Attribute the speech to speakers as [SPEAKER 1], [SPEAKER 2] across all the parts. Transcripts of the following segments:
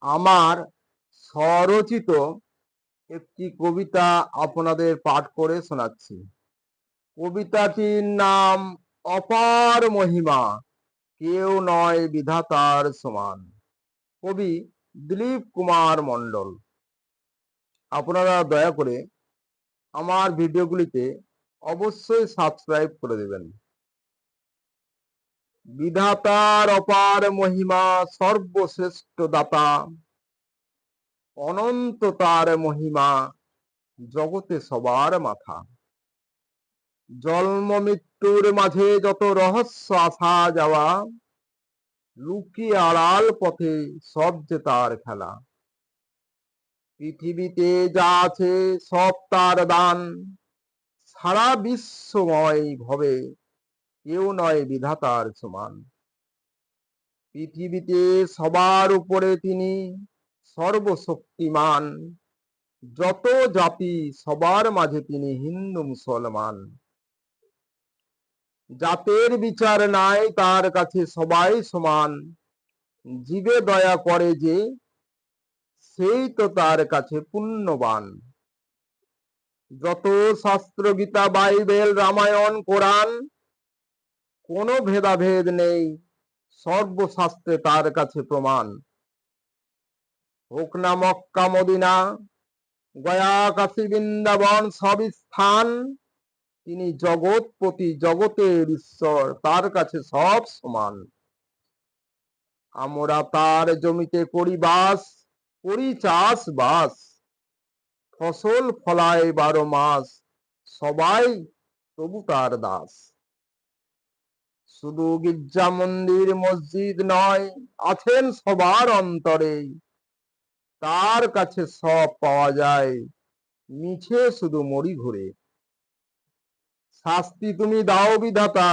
[SPEAKER 1] আমার স্বরচিত একটি কবিতা আপনাদের পাঠ করে শোনাচ্ছি। কবিতাটির নাম অপার মহিমা, কেউ নয় বিধাতার সমান। কবি দিলীপ কুমার মণ্ডল। আপনারা দয়া করে আমার ভিডিওগুলিতে অবশ্যই সাবস্ক্রাইব করে দেবেন। বিধাতার অপার মহিমা, সর্বশ্রেষ্ঠ দাতা, অনন্ত তার মহিমা, জগতে সবার মাথা। জন্ম মৃত্যুর মাঝে যত রহস্য আসা যাওয়া, লুকিয়ে আড়াল পথে সব যে তার খেলা। পৃথিবীতে যা আছে সব তার দান, সারা বিশ্বময় ভবে কেউ নয় বিধাতার সমান। পৃথিবীতে সবার উপরে তিনি সর্বশক্তিমান, যত জাতি সবার মাঝে তিনি হিন্দু মুসলমান। জাতের বিচার নাই তার কাছে সবাই সমান, জীবে দয়া করে যে সেই তো তার কাছে পুণ্যবান। যত শাস্ত্র গীতা বাইবেল রামায়ণ কোরআন, কোনো ভেদাভেদ নেই, সর্বশাস্ত্রে তার কাছে প্রমাণ। হোক না মক্কা মদিনা, গয়া কাশী বৃন্দাবন সব স্থান, তিনি জগৎপতি জগতের ঈশ্বর, তার কাছে সব সমান। আমরা তার জমিতে করি বাস, করি চাষবাস, ফসল ফলায় 12 মাস, সবাই তবু তার দাস। শুধু গির্জা মন্দির মসজিদ নয়, আছেন সবার অন্তরে, তার কাছে সব পাওয়া যায়, মিছে শুধু মরি ঘুরে। শাস্তি তুমি দাও বিধাতা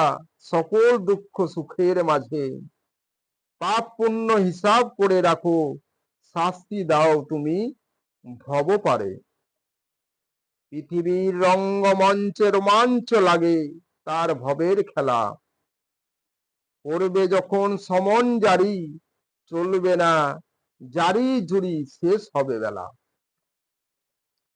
[SPEAKER 1] সকল দুঃখ সুখের মাঝে, পাপ পুণ্য হিসাব করে রাখো, শাস্তি দাও তুমি ভব পারে। পৃথিবীর রঙ্গমঞ্চে রোমাঞ্চ লাগে তার ভবের খেলা, করবে যখন সমন জারি, চলবে না জারি জুরি, শেষ হবে বেলা।